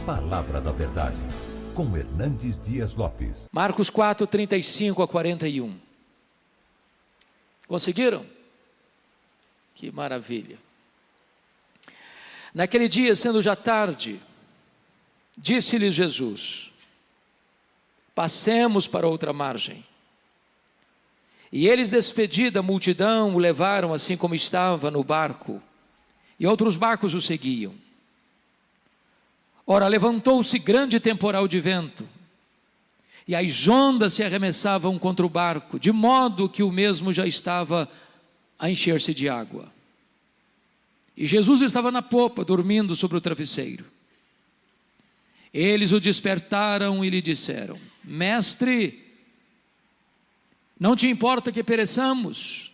Palavra da Verdade, com Hernandes Dias Lopes. Marcos 4, 35 a 41. Conseguiram? Que maravilha. Naquele dia, sendo já tarde, disse-lhes Jesus: passemos para outra margem. E eles, despedida a multidão, o levaram assim como estava no barco, e outros barcos o seguiam. Ora, levantou-se grande temporal de vento, e as ondas se arremessavam contra o barco, de modo que o mesmo já estava a encher-se de água. E Jesus estava na popa, dormindo sobre o travesseiro. Eles o despertaram e lhe disseram: Mestre, não te importa que pereçamos?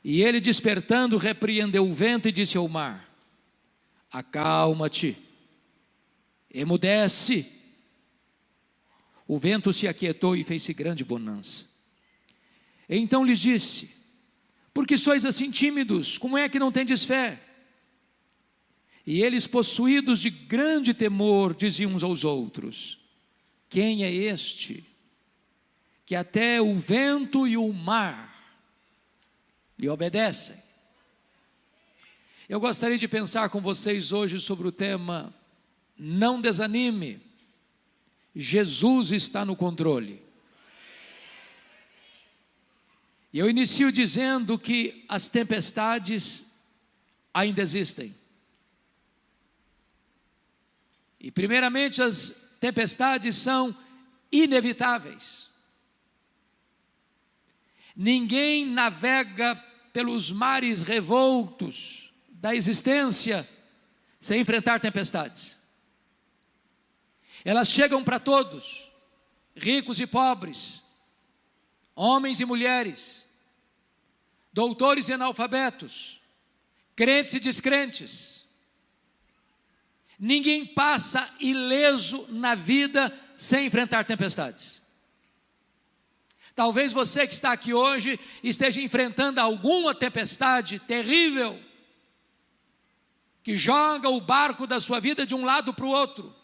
E ele, despertando, repreendeu o vento e disse ao mar: acalma-te, emudece. O vento se aquietou e fez-se grande bonança. Então lhes disse: por que sois assim tímidos? Como é que não tendes fé? E eles, possuídos de grande temor, diziam uns aos outros: quem é este, que até o vento e o mar lhe obedecem? Eu gostaria de pensar com vocês hoje sobre o tema: não desanime, Jesus está no controle. E eu inicio dizendo que as tempestades ainda existem. E primeiramente, as tempestades são inevitáveis. Ninguém navega pelos mares revoltos da existência sem enfrentar tempestades. Elas chegam para todos, ricos e pobres, homens e mulheres, doutores e analfabetos, crentes e descrentes. Ninguém passa ileso na vida sem enfrentar tempestades. Talvez você que está aqui hoje esteja enfrentando alguma tempestade terrível, que joga o barco da sua vida de um lado para o outro,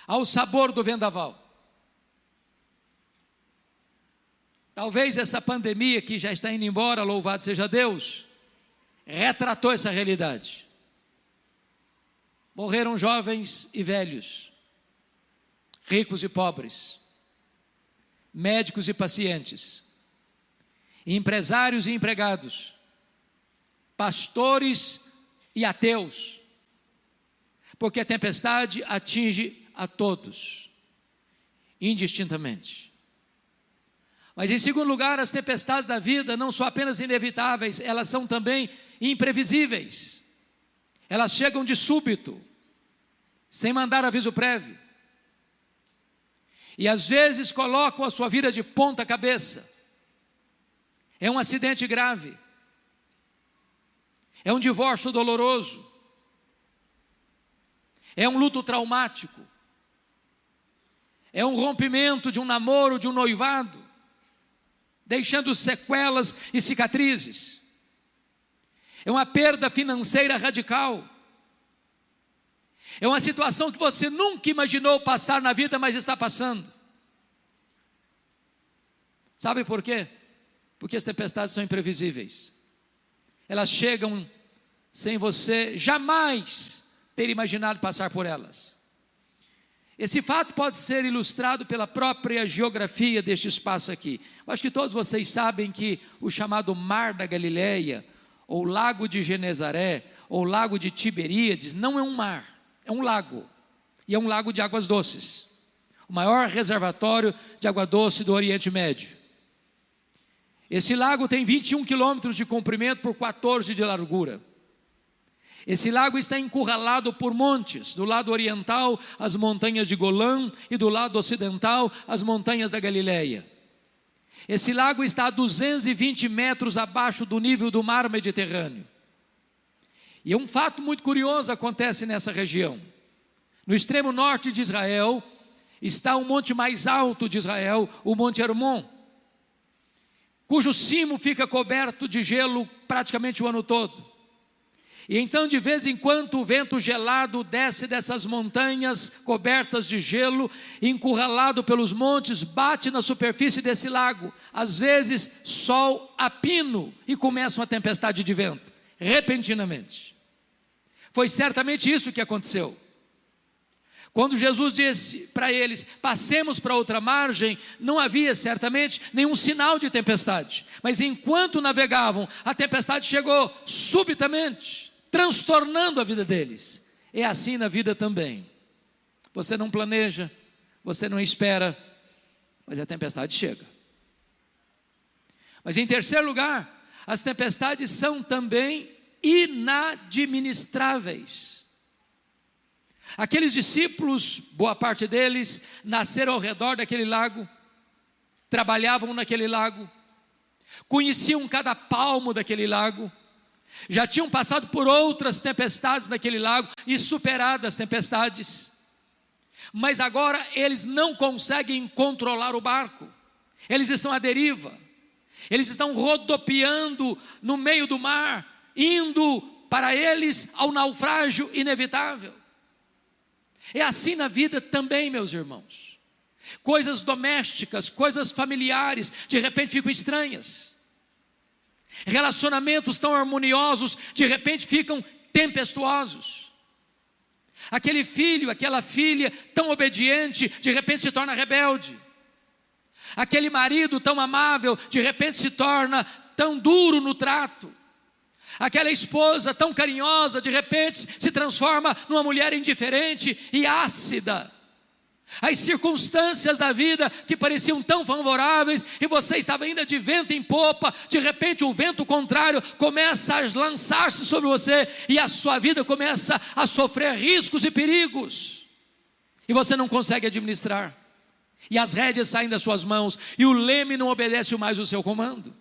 ao sabor do vendaval. Talvez essa pandemia que já está indo embora, louvado seja Deus, retratou essa realidade. Morreram jovens e velhos, ricos e pobres, médicos e pacientes, empresários e empregados, pastores e ateus, porque a tempestade atinge a todos, indistintamente. Mas em segundo lugar, as tempestades da vida não são apenas inevitáveis, elas são também imprevisíveis. Elas chegam de súbito, sem mandar aviso prévio. E às vezes colocam a sua vida de ponta cabeça. É um acidente grave. É um divórcio doloroso. É um luto traumático. É um rompimento de um namoro, de um noivado, deixando sequelas e cicatrizes. É uma perda financeira radical. É uma situação que você nunca imaginou passar na vida, mas está passando. Sabe por quê? Porque as tempestades são imprevisíveis. Elas chegam sem você jamais ter imaginado passar por elas. Esse fato pode ser ilustrado pela própria geografia deste espaço aqui. Eu acho que todos vocês sabem que o chamado Mar da Galileia, ou Lago de Genezaré, ou Lago de Tiberíades, não é um mar, é um lago. E é um lago de águas doces. O maior reservatório de água doce do Oriente Médio. Esse lago tem 21 quilômetros de comprimento por 14 de largura. Esse lago está encurralado por montes, do lado oriental as montanhas de Golã e do lado ocidental as montanhas da Galileia. Esse lago está a 220 metros abaixo do nível do mar Mediterrâneo. E um fato muito curioso acontece nessa região. No extremo norte de Israel está o monte mais alto de Israel, o Monte Hermon, cujo cimo fica coberto de gelo praticamente o ano todo. E então, de vez em quando, o vento gelado desce dessas montanhas cobertas de gelo, encurralado pelos montes, bate na superfície desse lago. Às vezes, sol a pino e começa uma tempestade de vento, repentinamente. Foi certamente isso que aconteceu. Quando Jesus disse para eles, passemos para outra margem, não havia certamente nenhum sinal de tempestade. Mas enquanto navegavam, a tempestade chegou subitamente, transtornando a vida deles. É assim na vida também. Você não planeja, você não espera, mas a tempestade chega. Mas em terceiro lugar, as tempestades são também inadministráveis. Aqueles discípulos, boa parte deles, nasceram ao redor daquele lago, trabalhavam naquele lago, conheciam cada palmo daquele lago, já tinham passado por outras tempestades naquele lago e superado as tempestades, mas agora eles não conseguem controlar o barco, eles estão à deriva, eles estão rodopiando no meio do mar, indo para eles ao naufrágio inevitável. É assim na vida também, meus irmãos. Coisas domésticas, coisas familiares, de repente ficam estranhas. Relacionamentos tão harmoniosos, de repente ficam tempestuosos. Aquele filho, aquela filha tão obediente, de repente se torna rebelde. Aquele marido tão amável, de repente se torna tão duro no trato. Aquela esposa tão carinhosa, de repente se transforma numa mulher indiferente e ácida. As circunstâncias da vida que pareciam tão favoráveis e você estava ainda de vento em popa, de repente o vento contrário começa a lançar-se sobre você e a sua vida começa a sofrer riscos e perigos. E você não consegue administrar. E as rédeas saem das suas mãos e o leme não obedece mais o seu comando.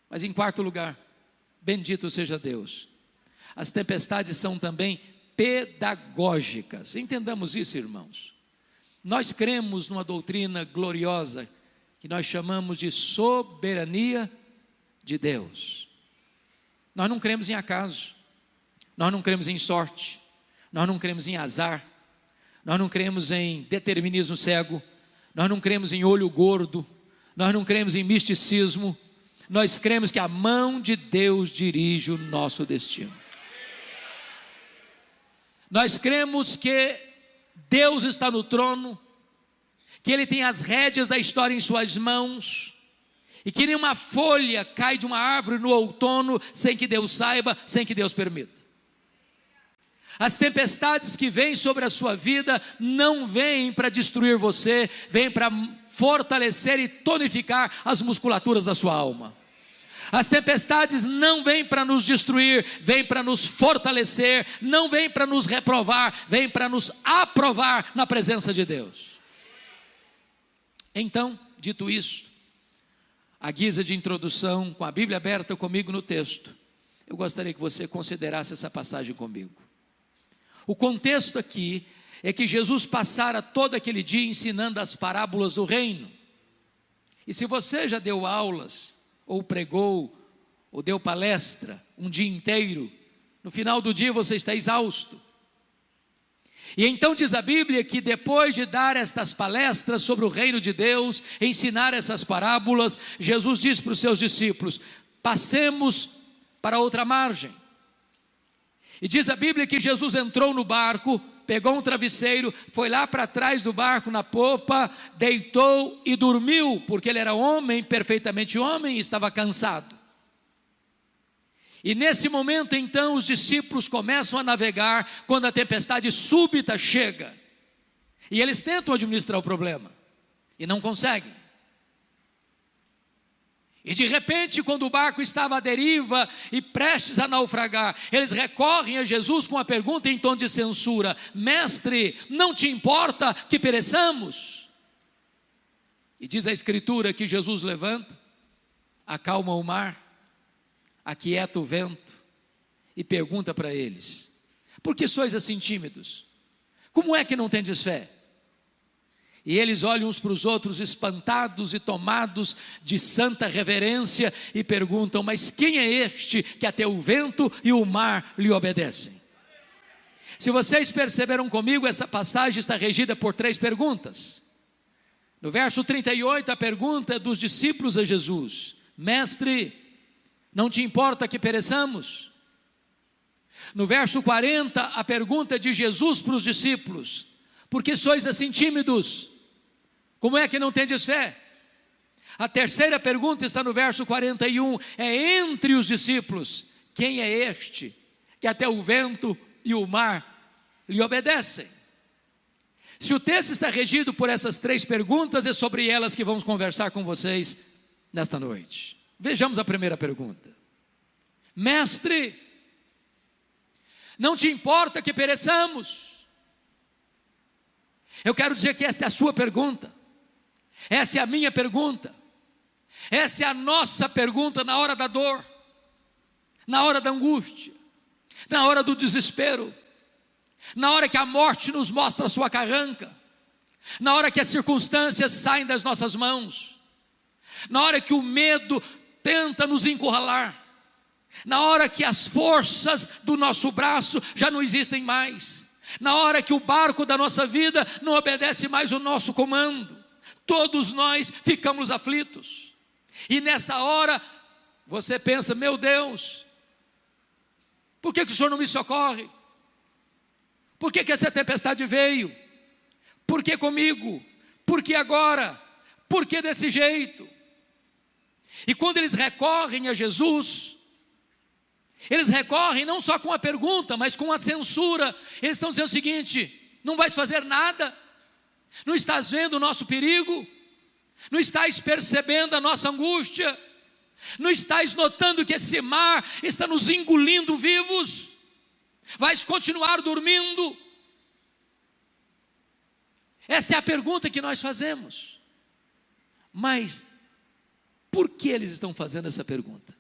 Mas em quarto lugar, bendito seja Deus, as tempestades são também pedagógicas. Entendamos isso, irmãos. Nós cremos numa doutrina gloriosa que nós chamamos de soberania de Deus. Nós não cremos em acaso, nós não cremos em sorte, nós não cremos em azar, nós não cremos em determinismo cego, nós não cremos em olho gordo, nós não cremos em misticismo. Nós cremos que a mão de Deus dirige o nosso destino. Nós cremos que Deus está no trono, que Ele tem as rédeas da história em suas mãos, e que nenhuma folha cai de uma árvore no outono sem que Deus saiba, sem que Deus permita. As tempestades que vêm sobre a sua vida não vêm para destruir você, vêm para fortalecer e tonificar as musculaturas da sua alma. As tempestades não vêm para nos destruir, vêm para nos fortalecer, não vêm para nos reprovar, vêm para nos aprovar na presença de Deus. Então, dito isso, à guisa de introdução, com a Bíblia aberta comigo no texto, eu gostaria que você considerasse essa passagem comigo. O contexto aqui é que Jesus passara todo aquele dia ensinando as parábolas do reino. E se você já deu aulas, ou pregou, ou deu palestra um dia inteiro, no final do dia você está exausto. E então diz a Bíblia que depois de dar estas palestras sobre o reino de Deus, ensinar essas parábolas, Jesus diz para os seus discípulos: passemos para outra margem. E diz a Bíblia que Jesus entrou no barco, pegou um travesseiro, foi lá para trás do barco na popa, deitou e dormiu, porque ele era homem, perfeitamente homem, e estava cansado. E nesse momento então os discípulos começam a navegar, quando a tempestade súbita chega, e eles tentam administrar o problema, e não conseguem. E de repente, quando o barco estava à deriva e prestes a naufragar, eles recorrem a Jesus com a pergunta em tom de censura: mestre, não te importa que pereçamos? E diz a Escritura que Jesus levanta, acalma o mar, aquieta o vento e pergunta para eles: por que sois assim tímidos? Como é que não tendes fé? E eles olham uns para os outros espantados e tomados de santa reverência e perguntam: mas quem é este que até o vento e o mar lhe obedecem? Se vocês perceberam comigo, essa passagem está regida por 3 perguntas. No verso 38, a pergunta é dos discípulos a Jesus: Mestre, não te importa que pereçamos? No verso 40, a pergunta é de Jesus para os discípulos: por que sois assim tímidos? Como é que não tendes fé? A terceira pergunta está no verso 41, é entre os discípulos: quem é este que até o vento e o mar lhe obedecem? Se o texto está regido por essas 3 perguntas, é sobre elas que vamos conversar com vocês nesta noite. Vejamos a primeira pergunta: Mestre, não te importa que pereçamos? Eu quero dizer que essa é a sua pergunta, essa é a minha pergunta, essa é a nossa pergunta na hora da dor, na hora da angústia, na hora do desespero, na hora que a morte nos mostra a sua carranca, na hora que as circunstâncias saem das nossas mãos, na hora que o medo tenta nos encurralar, na hora que as forças do nosso braço já não existem mais, na hora que o barco da nossa vida não obedece mais o nosso comando, todos nós ficamos aflitos. E nessa hora você pensa: meu Deus, por que o Senhor não me socorre? Por que essa tempestade veio? Por que comigo? Por que agora? Por que desse jeito? E quando eles recorrem a Jesus, eles recorrem não só com a pergunta, mas com a censura. Eles estão dizendo o seguinte: não vais fazer nada? Não estás vendo o nosso perigo? Não estás percebendo a nossa angústia? Não estás notando que esse mar está nos engolindo vivos? Vais continuar dormindo? Essa é a pergunta que nós fazemos. Mas por que eles estão fazendo essa pergunta?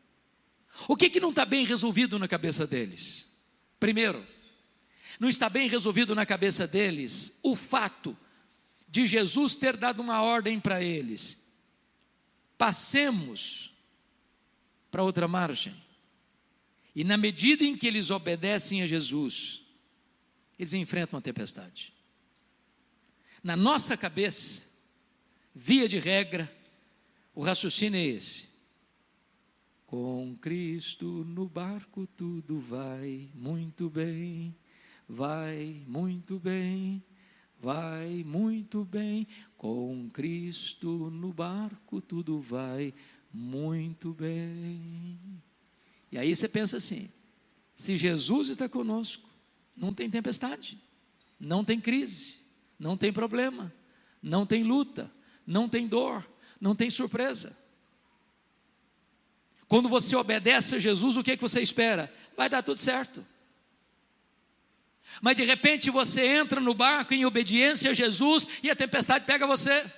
O que não está bem resolvido na cabeça deles? Primeiro, não está bem resolvido na cabeça deles o fato de Jesus ter dado uma ordem para eles: passemos para outra margem. E na medida em que eles obedecem a Jesus, eles enfrentam a tempestade. Na nossa cabeça, via de regra, o raciocínio é esse: com Cristo no barco tudo vai muito bem, vai muito bem, vai muito bem. Com Cristo no barco tudo vai muito bem. E aí você pensa assim: se Jesus está conosco, não tem tempestade, não tem crise, não tem problema, não tem luta, não tem dor, não tem surpresa. Quando você obedece a Jesus, o que você espera? Vai dar tudo certo. Mas de repente você entra no barco em obediência a Jesus e a tempestade pega você,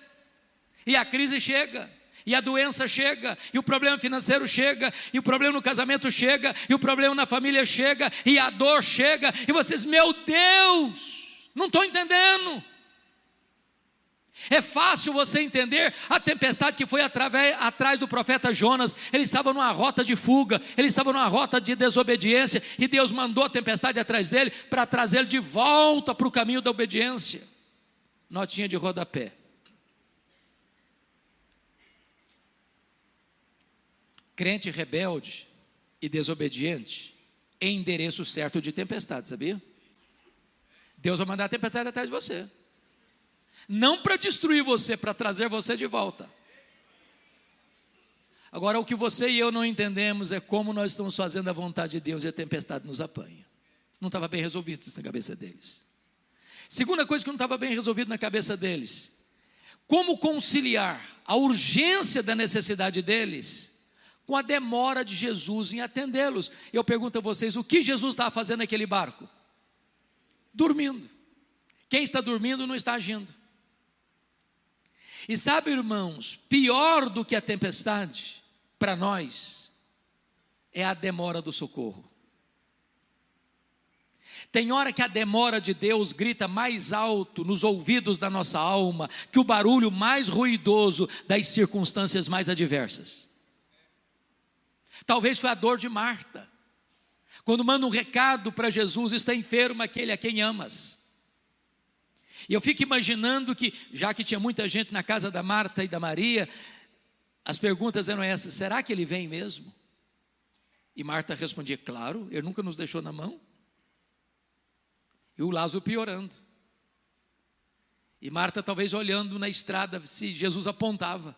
e a crise chega, e a doença chega, e o problema financeiro chega, e o problema no casamento chega, e o problema na família chega, e a dor chega, e vocês: meu Deus, não estou entendendo. É fácil você entender a tempestade que foi atrás do profeta Jonas. Ele estava numa rota de fuga, ele estava numa rota de desobediência, e Deus mandou a tempestade atrás dele para trazê-lo de volta para o caminho da obediência. Notinha de rodapé: crente rebelde e desobediente é endereço certo de tempestade, sabia? Deus vai mandar a tempestade atrás de você, não para destruir você, para trazer você de volta. Agora, o que você e eu não entendemos é como nós estamos fazendo a vontade de Deus e a tempestade nos apanha. Não estava bem resolvido isso na cabeça deles. Segunda coisa que não estava bem resolvido na cabeça deles: como conciliar a urgência da necessidade deles com a demora de Jesus em atendê-los. Eu pergunto a vocês: o que Jesus estava fazendo naquele barco? Dormindo. Quem está dormindo não está agindo. E sabe, irmãos, pior do que a tempestade para nós é a demora do socorro. Tem hora que a demora de Deus grita mais alto nos ouvidos da nossa alma que o barulho mais ruidoso das circunstâncias mais adversas. Talvez foi a dor de Marta, quando manda um recado para Jesus: está enfermo aquele a quem amas. E eu fico imaginando que, já que tinha muita gente na casa da Marta e da Maria, as perguntas eram essas: será que ele vem mesmo? E Marta respondia: claro, ele nunca nos deixou na mão. E o Lázaro piorando. E Marta talvez olhando na estrada se Jesus apontava.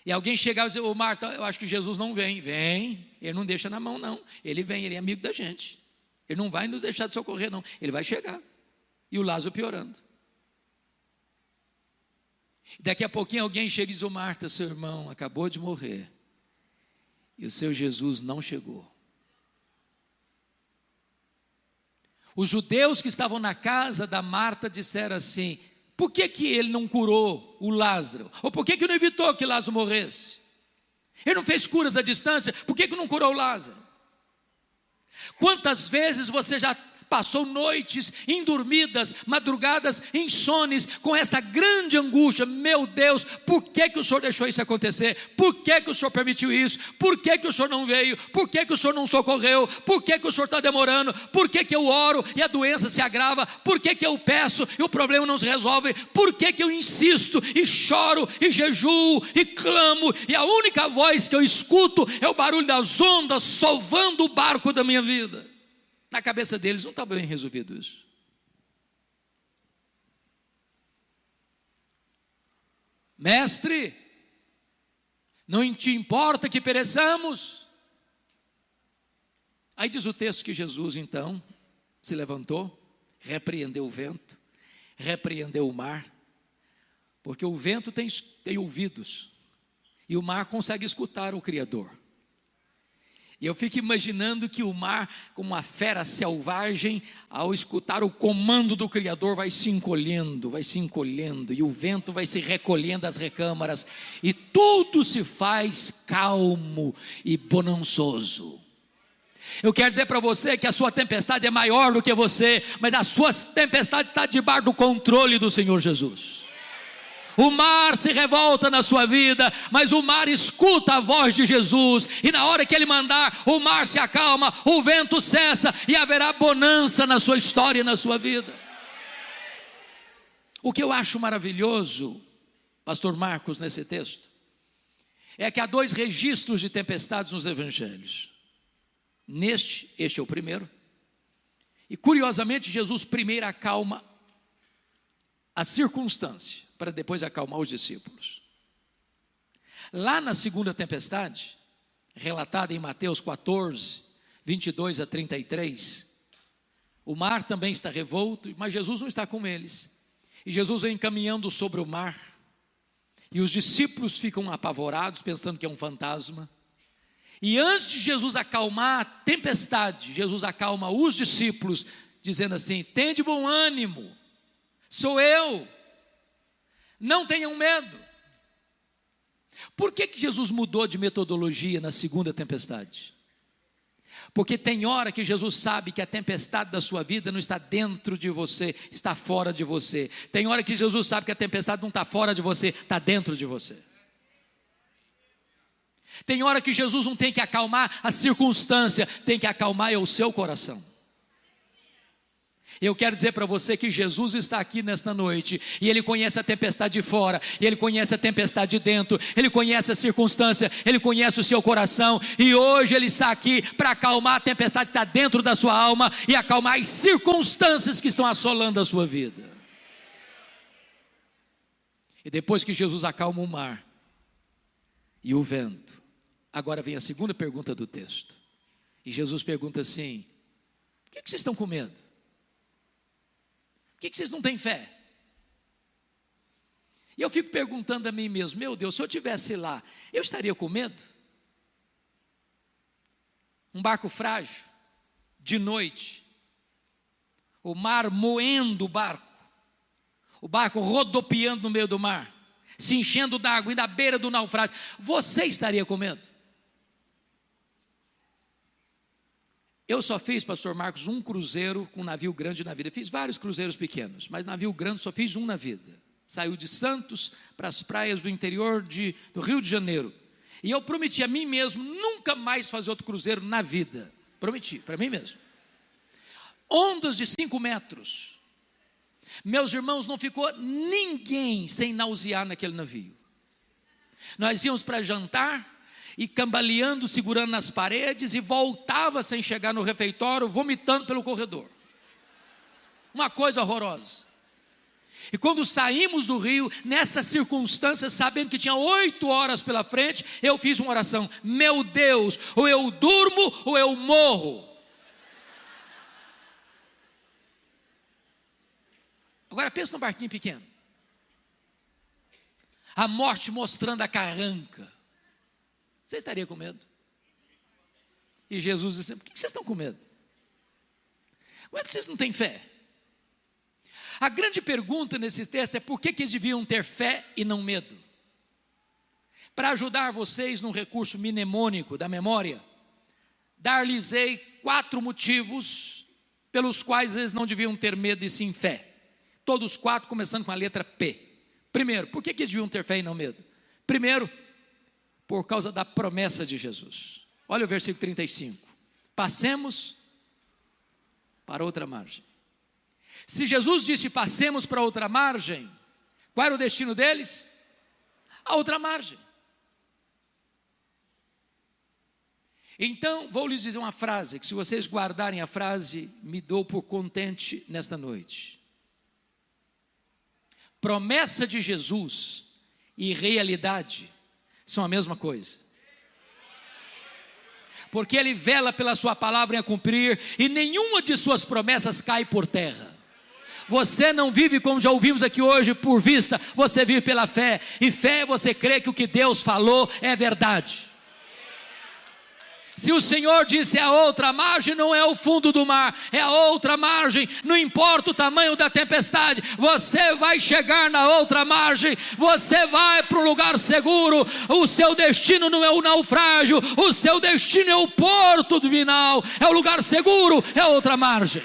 E alguém chegava e dizia: ô Marta, eu acho que Jesus não vem. Vem, ele não deixa na mão não. Ele vem, ele é amigo da gente. Ele não vai nos deixar de socorrer não, ele vai chegar. E o Lázaro piorando. E daqui a pouquinho alguém chega e diz: ô Marta, seu irmão acabou de morrer. E o seu Jesus não chegou. Os judeus que estavam na casa da Marta disseram assim: por que ele não curou o Lázaro? Ou por que não evitou que Lázaro morresse? Ele não fez curas à distância, por que não curou o Lázaro? Quantas vezes você já passou noites indormidas, madrugadas insones, com essa grande angústia: meu Deus, por que o Senhor deixou isso acontecer? Por que o Senhor permitiu isso? Por que o Senhor não veio? Por que o Senhor não socorreu? Por que o Senhor está demorando? Por que eu oro e a doença se agrava? Por que eu peço e o problema não se resolve? Por que eu insisto e choro e jejuo e clamo e a única voz que eu escuto é o barulho das ondas sovando o barco da minha vida? Na cabeça deles não está bem resolvido isso. Mestre, não te importa que pereçamos? Aí diz o texto que Jesus então se levantou, repreendeu o vento, repreendeu o mar, porque o vento tem ouvidos e o mar consegue escutar o Criador. E eu fico imaginando que o mar, como uma fera selvagem, ao escutar o comando do Criador, vai se encolhendo, e o vento vai se recolhendo às recâmaras, e tudo se faz calmo e bonançoso. Eu quero dizer para você que a sua tempestade é maior do que você, mas a sua tempestade está debaixo do controle do Senhor Jesus. O mar se revolta na sua vida, mas o mar escuta a voz de Jesus, e na hora que Ele mandar, o mar se acalma, o vento cessa, e haverá bonança na sua história e na sua vida. O que eu acho maravilhoso, pastor Marcos, nesse texto, é que há 2 registros de tempestades nos evangelhos. Este é o primeiro, e curiosamente Jesus primeiro acalma a circunstância, para depois acalmar os discípulos. Lá na segunda tempestade, relatada em Mateus 14, 22 a 33, o mar também está revolto, mas Jesus não está com eles. E Jesus vem caminhando sobre o mar, e os discípulos ficam apavorados, pensando que é um fantasma. E antes de Jesus acalmar a tempestade, Jesus acalma os discípulos, dizendo assim: tende bom ânimo, sou eu, não tenham medo. Por que Jesus mudou de metodologia na segunda tempestade? Porque tem hora que Jesus sabe que a tempestade da sua vida não está dentro de você, está fora de você. Tem hora que Jesus sabe que a tempestade não está fora de você, está dentro de você. Tem hora que Jesus não tem que acalmar a circunstância, tem que acalmar o seu coração. Eu quero dizer para você que Jesus está aqui nesta noite, e Ele conhece a tempestade de fora, e Ele conhece a tempestade de dentro, Ele conhece a circunstância, Ele conhece o seu coração, e hoje Ele está aqui para acalmar a tempestade que está dentro da sua alma, e acalmar as circunstâncias que estão assolando a sua vida. E depois que Jesus acalma o mar e o vento, agora vem a segunda pergunta do texto, e Jesus pergunta assim: por que vocês estão com medo? Por que vocês não têm fé? E eu fico perguntando a mim mesmo: meu Deus, se eu estivesse lá, eu estaria com medo? Um barco frágil, de noite, o mar moendo o barco rodopiando no meio do mar, se enchendo d'água, indo à beira do naufrágio, você estaria com medo? Eu só fiz, pastor Marcos, um cruzeiro com navio grande na vida. Fiz vários cruzeiros pequenos, mas navio grande só fiz um na vida. Saiu de Santos para as praias do interior do Rio de Janeiro. E eu prometi a mim mesmo nunca mais fazer outro cruzeiro na vida. Prometi, para mim mesmo. Ondas de 5 metros. Meus irmãos, não ficou ninguém sem nausear naquele navio. Nós íamos para jantar e cambaleando, segurando nas paredes, e voltava sem chegar no refeitório, vomitando pelo corredor. Uma coisa horrorosa. E quando saímos do rio, nessas circunstâncias, sabendo que tinha 8 horas pela frente, eu fiz uma oração: meu Deus, ou eu durmo ou eu morro. Agora pensa num barquinho pequeno. A morte mostrando a carranca. Você estaria com medo? E Jesus disse: por que vocês estão com medo? Como é que vocês não têm fé? A grande pergunta nesse texto é: por que eles deviam ter fé e não medo? Para ajudar vocês num recurso mnemônico da memória, dar-lhes-ei 4 motivos pelos quais eles não deviam ter medo e sim fé. Todos 4 começando com a letra P. Primeiro, por que eles deviam ter fé e não medo? Primeiro, por causa da promessa de Jesus. Olha o versículo 35. Passemos para outra margem. Se Jesus disse passemos para outra margem, qual era o destino deles? A outra margem. Então, vou lhes dizer uma frase, que se vocês guardarem a frase, me dou por contente nesta noite. Promessa de Jesus e realidade são a mesma coisa. Porque Ele vela pela sua palavra em a cumprir, e nenhuma de suas promessas cai por terra. Você não vive, como já ouvimos aqui hoje, por vista, você vive pela fé. E fé é você crer que o que Deus falou é verdade. Se o Senhor disse a outra margem, não é o fundo do mar, é a outra margem. Não importa o tamanho da tempestade, você vai chegar na outra margem. Você vai para um lugar seguro. O seu destino não é o naufrágio, o seu destino é o porto final, é o lugar seguro, é a outra margem.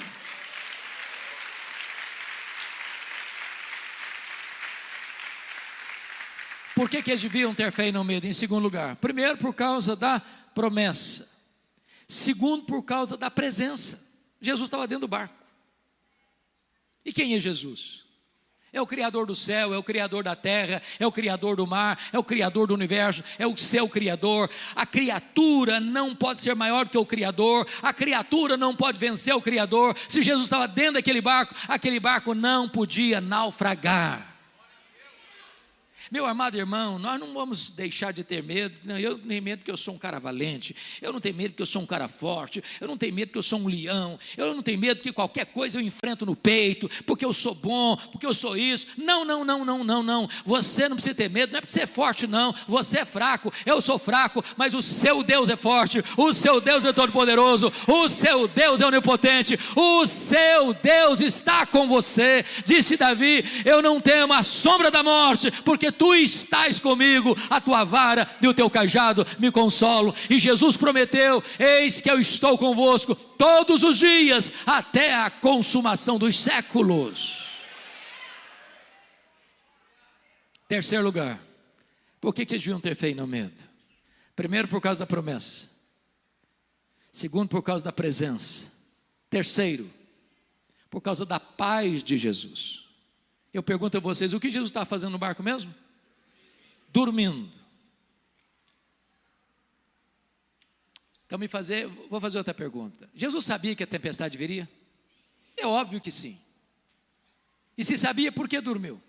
Por que eles deviam ter fé e não medo? Em segundo lugar, primeiro, por causa da promessa. Segundo, por causa da presença. Jesus estava dentro do barco. E quem é Jesus? É o Criador do céu, é o Criador da terra, é o Criador do mar, é o Criador do universo, é o seu Criador. A criatura não pode ser maior que o Criador, a criatura não pode vencer o Criador. Se Jesus estava dentro daquele barco não podia naufragar. Meu amado irmão, nós não vamos deixar de ter medo. Não, eu não tenho medo porque eu sou um cara valente, eu não tenho medo porque eu sou um cara forte, eu não tenho medo porque eu sou um leão, eu não tenho medo porque qualquer coisa eu enfrento no peito, porque eu sou bom, porque eu sou isso. Não, você não precisa ter medo, não é porque você é forte não, você é fraco, eu sou fraco, mas o seu Deus é forte, o seu Deus é todo poderoso, o seu Deus é onipotente, o seu Deus está com você. Disse Davi: eu não temo a sombra da morte, porque tu estás comigo, a tua vara e o teu cajado me consolam. E Jesus prometeu: eis que eu estou convosco todos os dias, até a consumação dos séculos. Terceiro lugar, por que eles deviam ter fé e não medo? Primeiro, por causa da promessa. Segundo, por causa da presença. Terceiro, por causa da paz de Jesus. Eu pergunto a vocês: o que Jesus está fazendo no barco mesmo? Dormindo. Então vou fazer outra pergunta. Jesus sabia que a tempestade viria? É óbvio que sim. E se sabia, por que dormiu?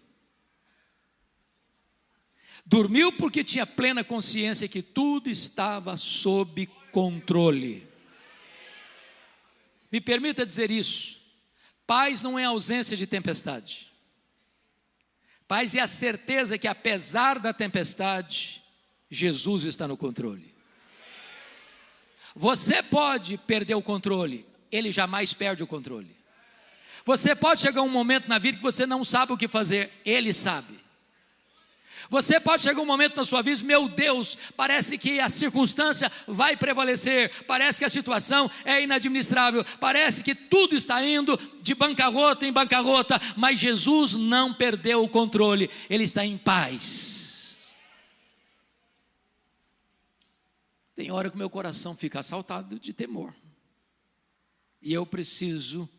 Dormiu porque tinha plena consciência que tudo estava sob controle. Me permita dizer isso: paz não é ausência de tempestade. Paz é a certeza que, apesar da tempestade, Jesus está no controle. Você pode perder o controle, Ele jamais perde o controle. Você pode chegar a um momento na vida que você não sabe o que fazer, Ele sabe. Você pode chegar um momento na sua vida, meu Deus, parece que a circunstância vai prevalecer, parece que a situação é inadministrável, parece que tudo está indo de bancarrota em bancarrota, mas Jesus não perdeu o controle, Ele está em paz. Tem hora que meu coração fica assaltado de temor, e eu preciso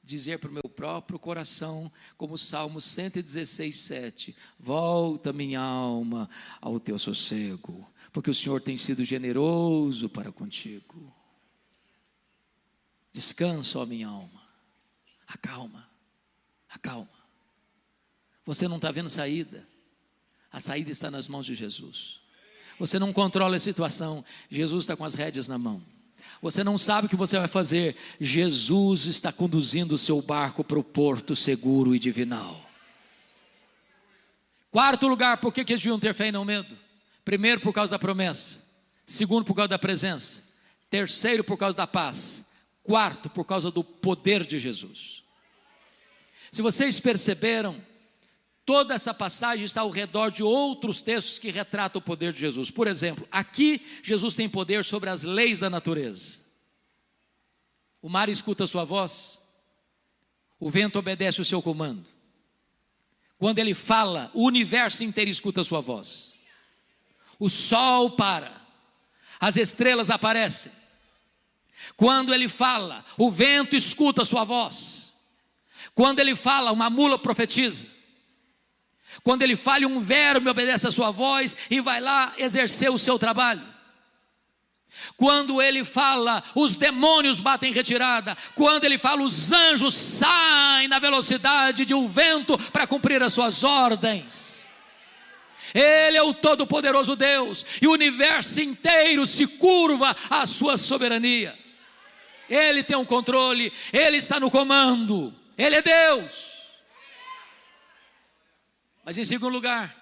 dizer para o meu próprio coração, como o Salmo 116:7, volta minha alma ao teu sossego, porque o Senhor tem sido generoso para contigo. Descansa, ó minha alma, acalma, acalma. Você não está vendo saída, a saída está nas mãos de Jesus. Você não controla a situação, Jesus está com as rédeas na mão. Você não sabe o que você vai fazer, Jesus está conduzindo o seu barco para o porto seguro e divinal. Quarto lugar, por que eles deviam ter fé e não medo? Primeiro, por causa da promessa. Segundo, por causa da presença. Terceiro, por causa da paz. Quarto, por causa do poder de Jesus. Se vocês perceberam, toda essa passagem está ao redor de outros textos que retratam o poder de Jesus. Por exemplo, aqui Jesus tem poder sobre as leis da natureza. O mar escuta a sua voz, o vento obedece o seu comando. Quando ele fala, o universo inteiro escuta a sua voz. O sol para, as estrelas aparecem. Quando ele fala, o vento escuta a sua voz. Quando ele fala, uma mula profetiza. Quando ele fala, um verme obedece a sua voz e vai lá exercer o seu trabalho. Quando ele fala, os demônios batem em retirada. Quando ele fala, os anjos saem na velocidade de um vento para cumprir as suas ordens. Ele é o todo-poderoso Deus, e o universo inteiro se curva à sua soberania. Ele tem o controle, Ele está no comando, Ele é Deus. Mas em segundo lugar,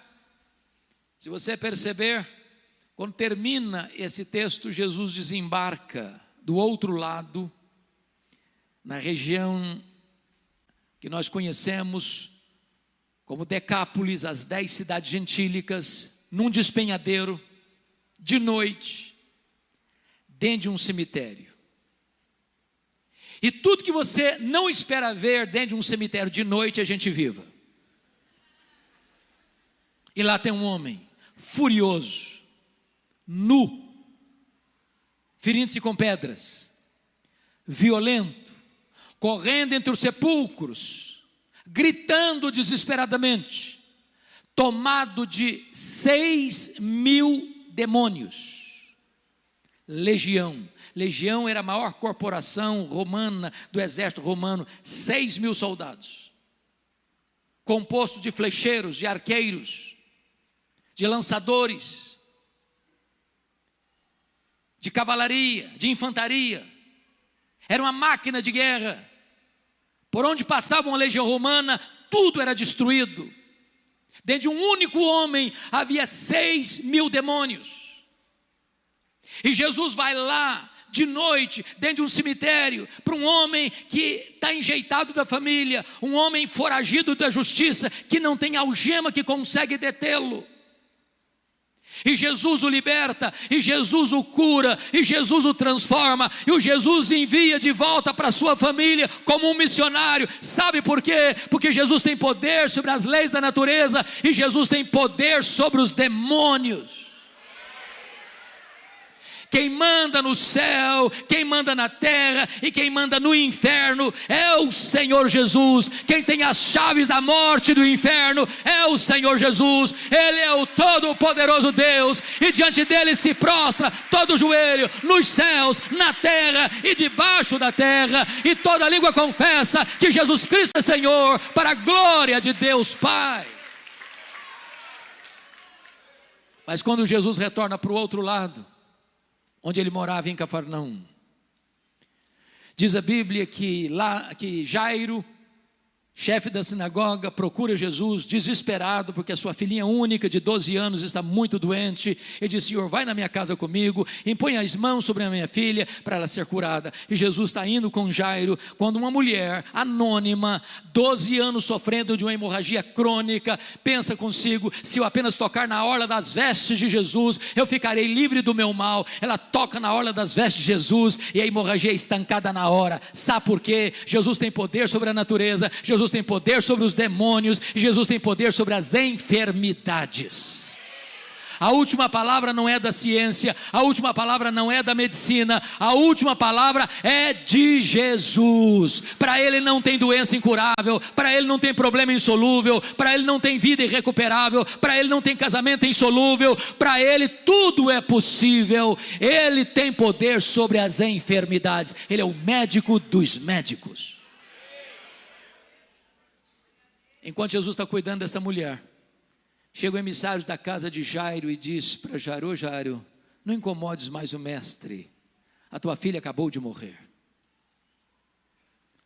se você perceber, quando termina esse texto, Jesus desembarca do outro lado, na região que nós conhecemos como Decápolis, as 10 cidades gentílicas, num despenhadeiro, de noite, dentro de um cemitério. E tudo que você não espera ver dentro de um cemitério de noite, a gente viva. E lá tem um homem furioso, nu, ferindo-se com pedras, violento, correndo entre os sepulcros, gritando desesperadamente, tomado de 6.000 demônios. Legião era a maior corporação romana do exército romano, 6.000 soldados, composto de flecheiros, de arqueiros, de lançadores, de cavalaria, de infantaria. Era uma máquina de guerra. Por onde passava uma legião romana, tudo era destruído. Dentro de um único homem havia 6.000 demônios. E Jesus vai lá de noite, dentro de um cemitério, para um homem que está enjeitado da família, um homem foragido da justiça, que não tem algema que consegue detê-lo. E Jesus o liberta, e Jesus o cura, e Jesus o transforma, e o Jesus envia de volta para a sua família como um missionário. Sabe por quê? Porque Jesus tem poder sobre as leis da natureza, e Jesus tem poder sobre os demônios. Quem manda no céu, quem manda na terra e quem manda no inferno é o Senhor Jesus. Quem tem as chaves da morte e do inferno é o Senhor Jesus. Ele é o todo-poderoso Deus, e diante dele se prostra todo joelho, nos céus, na terra e debaixo da terra, e toda língua confessa que Jesus Cristo é Senhor, para a glória de Deus Pai. Mas quando Jesus retorna para o outro lado, onde ele morava em Cafarnaum, diz a Bíblia que Jairo chefe da sinagoga, procura Jesus, desesperado, porque a sua filhinha única de 12 anos está muito doente. Ele diz: Senhor, vai na minha casa comigo, impõe as mãos sobre a minha filha para ela ser curada. E Jesus está indo com Jairo, quando uma mulher anônima, 12 anos sofrendo de uma hemorragia crônica, pensa consigo: se eu apenas tocar na orla das vestes de Jesus, eu ficarei livre do meu mal. Ela toca na orla das vestes de Jesus e a hemorragia é estancada na hora. Sabe por quê? Jesus tem poder sobre a natureza, Jesus tem poder sobre os demônios, Jesus tem poder sobre as enfermidades. A última palavra não é da ciência, a última palavra não é da medicina, a última palavra é de Jesus. Para Ele não tem doença incurável, para Ele não tem problema insolúvel, para Ele não tem vida irrecuperável, para Ele não tem casamento insolúvel, para Ele tudo é possível. Ele tem poder sobre as enfermidades, Ele é o médico dos médicos. Enquanto Jesus está cuidando dessa mulher, chega o emissário da casa de Jairo e diz para Jairo: ô Jairo, não incomodes mais o mestre, a tua filha acabou de morrer.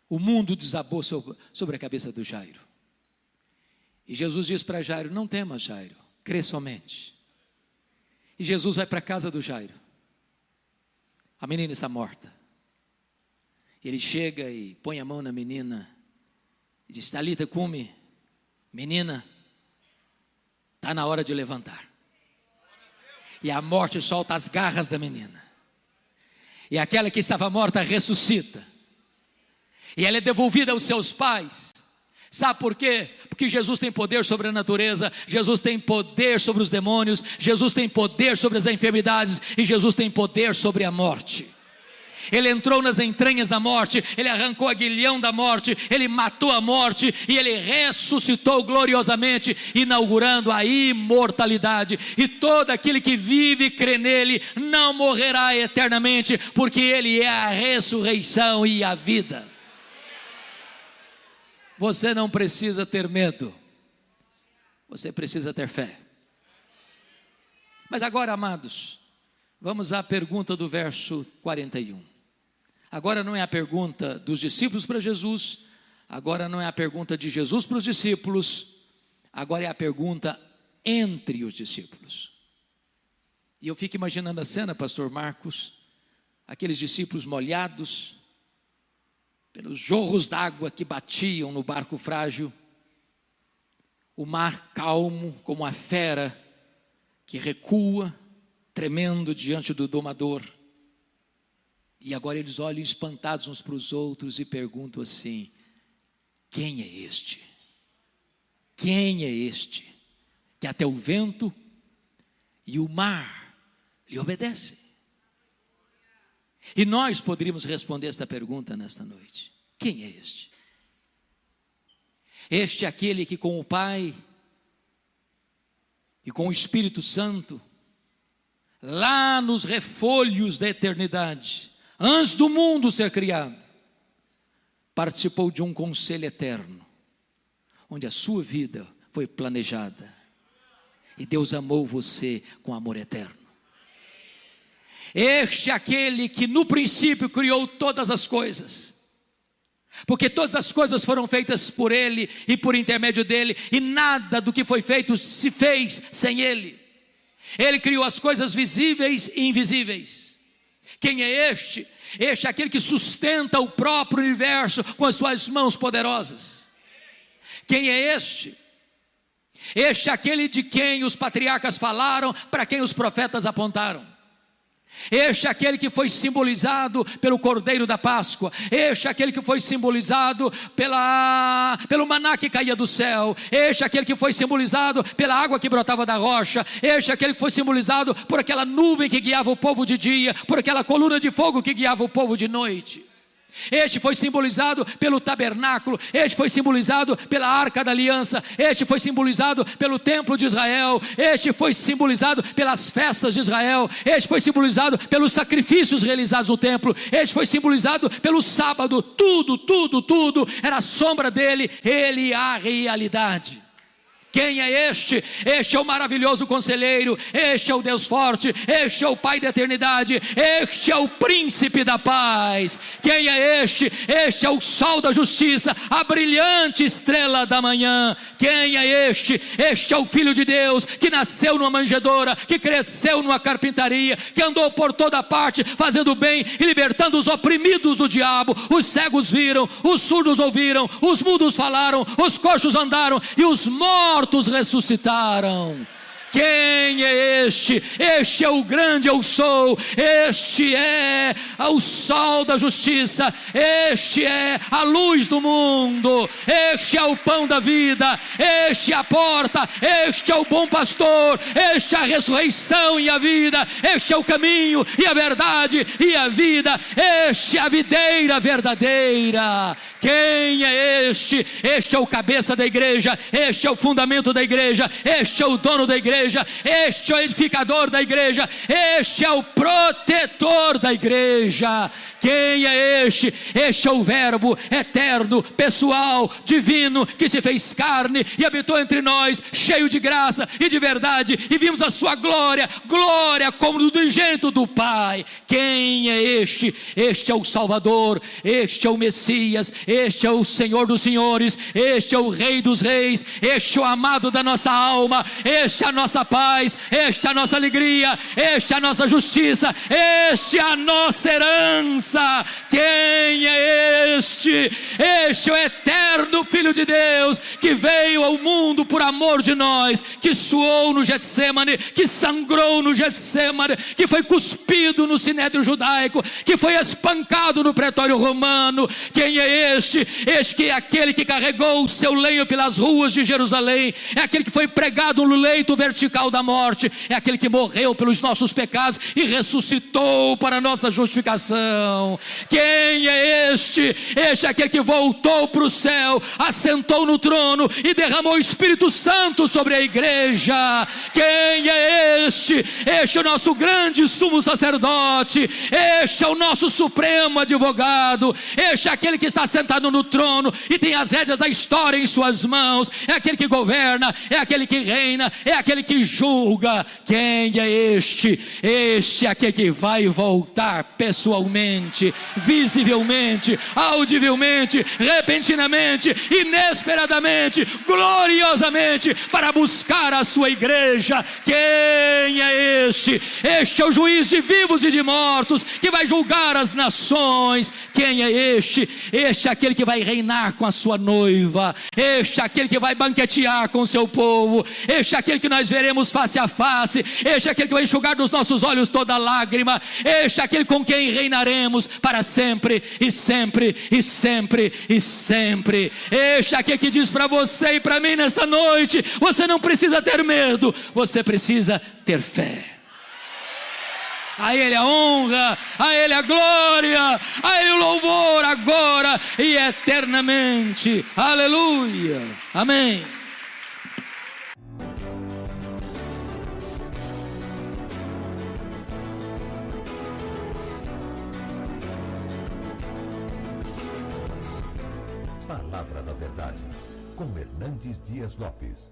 O mundo desabou sobre a cabeça do Jairo. E Jesus diz para Jairo: não temas, Jairo, crê somente. E Jesus vai para a casa do Jairo. A menina está morta. Ele chega e põe a mão na menina e diz: Talita cumi, menina, está na hora de levantar. E a morte solta as garras da menina, e aquela que estava morta ressuscita, e ela é devolvida aos seus pais. Sabe por quê? Porque Jesus tem poder sobre a natureza, Jesus tem poder sobre os demônios, Jesus tem poder sobre as enfermidades, e Jesus tem poder sobre a morte. Ele entrou nas entranhas da morte, Ele arrancou o aguilhão da morte, Ele matou a morte e Ele ressuscitou gloriosamente, inaugurando a imortalidade. E todo aquele que vive e crê nele não morrerá eternamente, porque Ele é a ressurreição e a vida. Você não precisa ter medo, você precisa ter fé. Mas agora, amados, vamos à pergunta do verso 41. Agora não é a pergunta dos discípulos para Jesus, agora não é a pergunta de Jesus para os discípulos, agora é a pergunta entre os discípulos. E eu fico imaginando a cena, pastor Marcos, aqueles discípulos molhados pelos jorros d'água que batiam no barco frágil, o mar calmo como a fera que recua, tremendo diante do domador. E agora eles olham espantados uns para os outros e perguntam assim: quem é este? Quem é este que até o vento e o mar lhe obedecem? E nós poderíamos responder esta pergunta nesta noite: quem é este? Este é aquele que com o Pai e com o Espírito Santo, lá nos refolhos da eternidade, antes do mundo ser criado, participou de um conselho eterno, onde a sua vida foi planejada, e Deus amou você com amor eterno. Este é aquele que no princípio criou todas as coisas, porque todas as coisas foram feitas por Ele e por intermédio dEle, e nada do que foi feito se fez sem Ele. Ele criou as coisas visíveis e invisíveis. Quem é este? Este é aquele que sustenta o próprio universo com as suas mãos poderosas. Quem é este? Este é aquele de quem os patriarcas falaram, para quem os profetas apontaram. Este é aquele que foi simbolizado pelo Cordeiro da Páscoa. Este é aquele que foi simbolizado pelo maná que caía do céu. Este é aquele que foi simbolizado pela água que brotava da rocha. Este é aquele que foi simbolizado por aquela nuvem que guiava o povo de dia, por aquela coluna de fogo que guiava o povo de noite. Este foi simbolizado pelo tabernáculo, este foi simbolizado pela arca da aliança, este foi simbolizado pelo templo de Israel, este foi simbolizado pelas festas de Israel, este foi simbolizado pelos sacrifícios realizados no templo, este foi simbolizado pelo sábado. Tudo era a sombra dele, ele é a realidade. Quem é este? Este é o maravilhoso conselheiro, este é o Deus forte, este é o Pai da eternidade, este é o príncipe da paz. Quem é este? Este é o sol da justiça, a brilhante estrela da manhã. Quem é este? Este é o Filho de Deus, que nasceu numa manjedoura, que cresceu numa carpintaria, que andou por toda parte, fazendo bem e libertando os oprimidos do diabo. Os cegos viram, os surdos ouviram, os mudos falaram, os coxos andaram e os mortos ressuscitaram. Quem é este? Este é o grande eu sou, este é o sol da justiça, este é a luz do mundo, este é o pão da vida, este é a porta, este é o bom pastor, este é a ressurreição e a vida, este é o caminho e a verdade e a vida, este é a videira verdadeira. Quem é este? Este é o cabeça da igreja, este é o fundamento da igreja, este é o dono da igreja, este é o edificador da igreja, este é o protetor da igreja. Quem é este? Este é o verbo eterno, pessoal, divino, que se fez carne e habitou entre nós, cheio de graça e de verdade, e vimos a sua glória, glória como do unigênito do Pai. Quem é este? Este é o Salvador, este é o Messias, este é o Senhor dos senhores, este é o Rei dos reis, este é o amado da nossa alma, este é a nossa paz, este é a nossa alegria, este é a nossa justiça, este é a nossa herança. Quem é este? Este é o eterno Filho de Deus, que veio ao mundo por amor de nós, que suou no Getsemane, que sangrou no Getsemane, que foi cuspido no sinédrio judaico, que foi espancado no pretório romano. Quem é este? Este que é aquele que carregou o seu lenho pelas ruas de Jerusalém, é aquele que foi pregado no leito vertical da morte, é aquele que morreu pelos nossos pecados e ressuscitou para a nossa justificação. Quem é este? Este é aquele que voltou para o céu, assentou no trono e derramou o Espírito Santo sobre a igreja. Quem é este? Este é o nosso grande sumo sacerdote, este é o nosso supremo advogado, este é aquele que está sentado no trono e tem as rédeas da história em suas mãos, é aquele que governa, é aquele que reina, é aquele que julga. Quem é este? Este é aquele que vai voltar pessoalmente, visivelmente, audivelmente, repentinamente, inesperadamente, gloriosamente, para buscar a sua igreja. Quem é este? Este é o juiz de vivos e de mortos, que vai julgar as nações. Quem é este? Este é aquele que vai reinar com a sua noiva, este é aquele que vai banquetear com o seu povo, este é aquele que nós veremos face a face, este é aquele que vai enxugar dos nossos olhos toda lágrima, este é aquele com quem reinaremos para sempre e sempre e sempre e sempre. Este é aquele que diz para você e para mim nesta noite: você não precisa ter medo, você precisa ter fé. A Ele a honra, a Ele a glória, a Ele o louvor agora e eternamente. Aleluia, amém. Palavra da Verdade, com Hernandes Dias Lopes.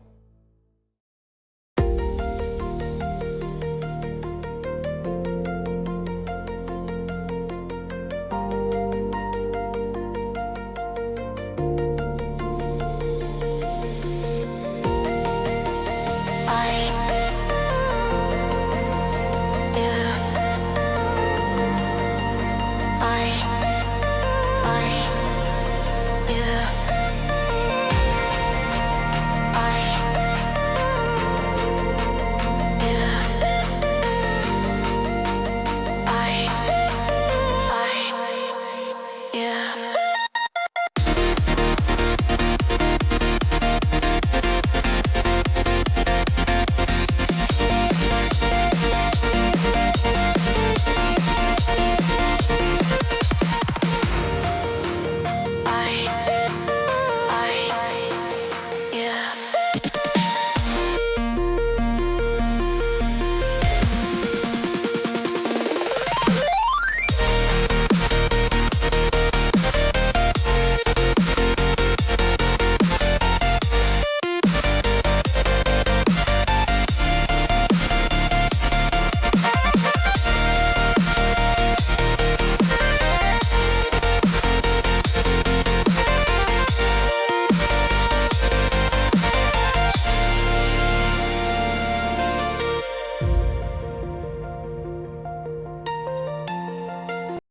Yeah.